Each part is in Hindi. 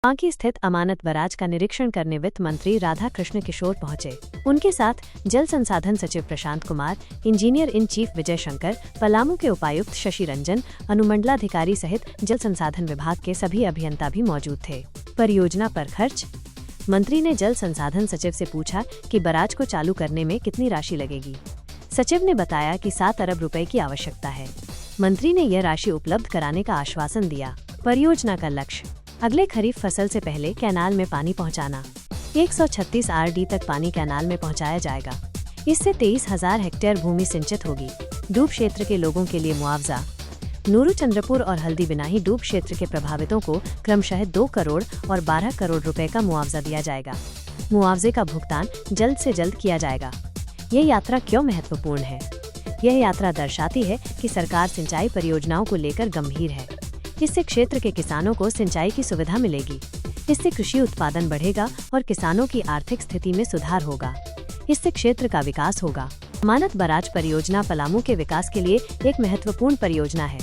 बांकी स्थित अमानत बराज का निरीक्षण करने वित्त मंत्री राधा कृष्ण किशोर पहुंचे। उनके साथ जल संसाधन सचिव Prashant Kumar, engineer in chief Vijay Shankar, Palamu के उपायुक्त शशि रंजन, अनुमंडलाधिकारी सहित जल संसाधन विभाग के सभी अभियंता भी मौजूद थे। परियोजना पर खर्च। मंत्री ने जल संसाधन सचिव से पूछा कि बराज को चालू करने में कितनी राशि लगेगी। सचिव ने बताया कि 7 अरब रुपए की आवश्यकता है। मंत्री ने यह राशि उपलब्ध कराने का आश्वासन दिया। परियोजना का लक्ष्य अगले खरीफ फसल से पहले कैनाल में पानी पहुंचाना। 136 आरडी तक पानी कैनाल में पहुंचाया जाएगा। इससे 23,000 हेक्टेयर भूमि सिंचित होगी। डूब क्षेत्र के लोगों के लिए मुआवजा। नूरू चंद्रपुर और हल्दी बिनाही डूब क्षेत्र के प्रभावितों को क्रमशः 2 करोड़ और 12 करोड़ रुपए का मुआवजा दिया जाएगा। मुआवजे का भुगतान जल्द से जल्द किया जाएगा। ये यात्रा क्यों महत्वपूर्ण है? यह यात्रा दर्शाती है कि सरकार सिंचाई परियोजनाओं को लेकर गंभीर है। इससे क्षेत्र के किसानों को सिंचाई की सुविधा मिलेगी। इससे कृषि उत्पादन बढ़ेगा और किसानों की आर्थिक स्थिति में सुधार होगा। इससे क्षेत्र का विकास होगा। अमानत बराज परियोजना पलामू के विकास के लिए एक महत्वपूर्ण परियोजना है।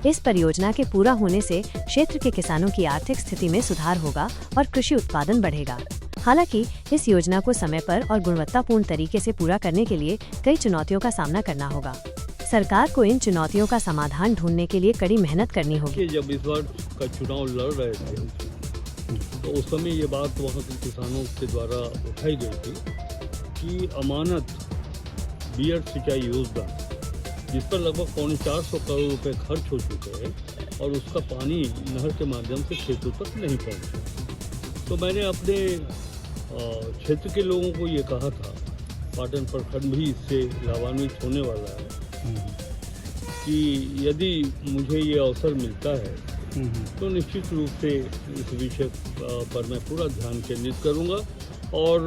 इस परियोजना के पूरा होने से क्षेत्र के किसानों की आर्थिक स्थिति में सुधार होगा और कृषि उत्पादन बढ़ेगा। हालांकि इस योजना को समय पर और गुणवत्तापूर्ण तरीके से पूरा करने के लिए कई चुनौतियों का सामना करना होगा। सरकार को इन चुनौतियों का समाधान ढूंढने के लिए कड़ी मेहनत करनी होगी। जब इस बार का चुनाव लड़ रहे थे तो उस समय ये बात वहाँ के किसानों के द्वारा उठाई गई थी कि अमानत बीहड़ सिंचाई योजना, जिस पर लगभग 450 करोड़ रुपए खर्च हो चुके हैं और उसका पानी नहर के माध्यम से खेतों तक नहीं पहुँचा। तो मैंने अपने क्षेत्र के लोगों को ये कहा था, पाटन प्रखंड भी इससे लाभान्वित होने वाला है, कि यदि मुझे ये अवसर मिलता है तो निश्चित रूप से इस विषय पर मैं पूरा ध्यान केंद्रित करूंगा और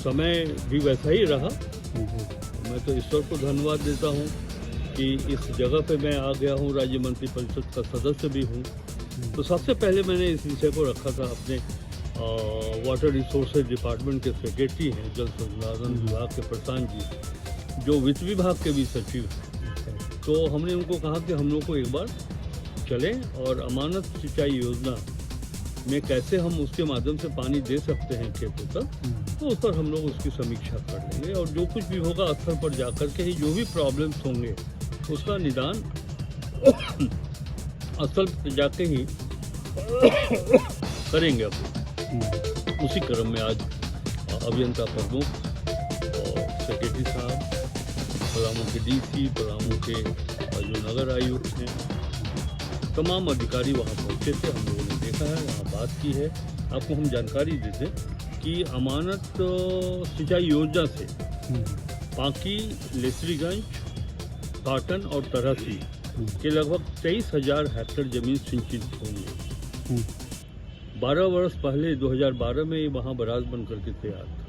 समय भी वैसा ही रहा। मैं तो ईश्वर को धन्यवाद देता हूं कि इस जगह पे मैं आ गया हूं, राज्य मंत्रिपरिषद का सदस्य भी हूं। तो सबसे पहले मैंने इस विषय को रखा था अपने वाटर रिसोर्सेज डिपार्टमेंट के सेक्रेटरी हैं, जल संसाधन विभाग के प्रशांत जी, जो वित्त विभाग के भी सचिव हैं। तो हमने उनको कहा कि हम लोग को एक बार चलें और अमानत सिंचाई योजना में कैसे हम उसके माध्यम से पानी दे सकते हैं खेतों तक, तो उस पर हम लोग उसकी समीक्षा कर लेंगे और जो कुछ भी होगा स्थल पर जाकर के ही जो भी प्रॉब्लम्स होंगे उसका निदान स्थल पर जाके ही करेंगे। अब उसी क्रम में आज अभियंता प्रमुख और सेक्रेटरी साहब, पलामू के डीसी, पलामू के जो नगर आयुक्त हैं, तमाम अधिकारी वहाँ पहुँचे थे। हम लोगों ने देखा है, वहाँ बात की है। आपको हम जानकारी देते कि अमानत सिंचाई योजना से बांकी, लेसरीगंज, पाटन और तरहसी के लगभग 23,000 हेक्टेयर जमीन सिंचित होंगे। 12 वर्ष पहले 2012 में वहाँ बराज बन करके तैयार था।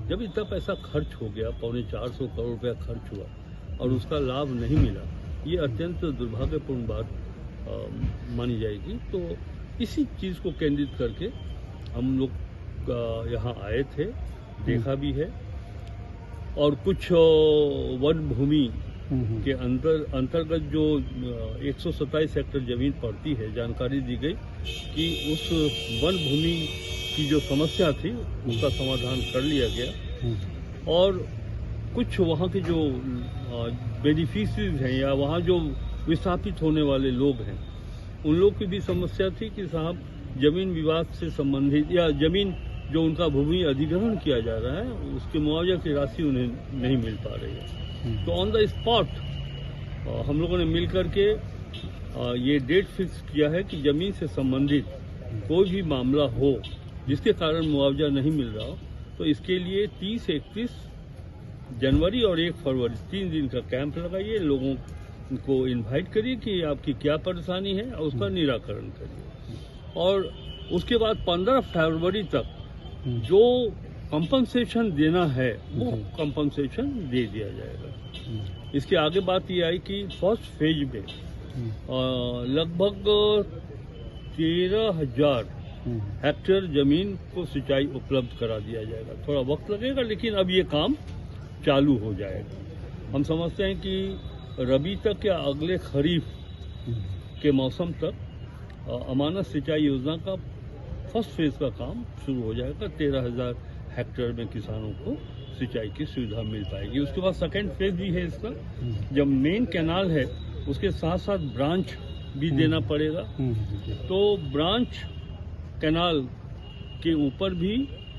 जब इतना पैसा खर्च हो गया, 450 करोड़ रुपया खर्च हुआ और उसका लाभ नहीं मिला, ये अत्यंत दुर्भाग्यपूर्ण बात मानी जाएगी। तो इसी चीज़ को केंद्रित करके हम लोग यहाँ आए थे, देखा भी है और कुछ वन भूमि के अंतर्गत जो 127 हेक्टेयर जमीन पड़ती है, जानकारी दी गई कि उस वन भूमि की जो समस्या थी उसका समाधान कर लिया गया और कुछ वहाँ के जो बेनिफिशरीज हैं या वहाँ जो विस्थापित होने वाले लोग हैं, उन लोग की भी समस्या थी कि साहब जमीन विवाद से संबंधित या जमीन जो उनका भूमि अधिग्रहण किया जा रहा है उसके मुआवजा की राशि उन्हें नहीं मिल पा रही है। तो ऑन द स्पॉट हम लोगों ने मिल करके ये डेट फिक्स किया है कि जमीन से संबंधित कोई भी मामला हो जिसके कारण मुआवजा नहीं मिल रहा हो, तो इसके लिए 30, 31 जनवरी और 1 फरवरी 3 दिन का कैंप लगाइए। लोगों को इनवाइट करिए कि आपकी क्या परेशानी है और उसका निराकरण करिए और उसके बाद 15 फरवरी तक जो कंपनसेशन देना है वो कंपनसेशन दे दिया जाएगा। इसके आगे बात ये आई कि फर्स्ट फेज में लगभग 13,000 हेक्टेयर जमीन को सिंचाई उपलब्ध करा दिया जाएगा। थोड़ा वक्त लगेगा लेकिन अब ये काम चालू हो जाएगा। हम समझते हैं कि रबी तक या अगले खरीफ के मौसम तक अमानत सिंचाई योजना का फर्स्ट फेज का काम शुरू हो जाएगा। 13,000 हेक्टेयर में किसानों को सिंचाई की सुविधा मिल पाएगी। उसके बाद सेकेंड फेज भी है इसका। जब मेन कैनाल है उसके साथ साथ ब्रांच भी देना पड़ेगा, तो ब्रांच कैनाल के ऊपर भी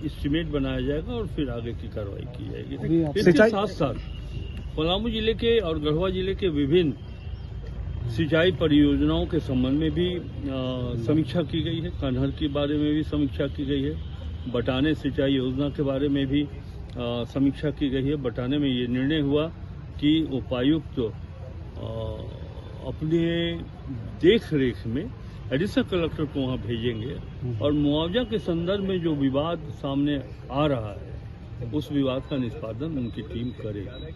एस्टीमेट बनाया जाएगा और फिर आगे की कार्रवाई की जाएगी। इसके साथ साथ पलामू जिले के और गढ़वा जिले के विभिन्न सिंचाई परियोजनाओं के संबंध में भी समीक्षा की गई है। कन्हर के बारे में भी समीक्षा की गई है। बटाने सिंचाई योजना के बारे में भी समीक्षा की गई है। बटाने में ये निर्णय हुआ कि उपायुक्त अपने देख रेख में एडिशनल कलेक्टर को वहाँ भेजेंगे और मुआवजा के संदर्भ में जो विवाद सामने आ रहा है उस विवाद का निष्पादन उनकी टीम करेगी।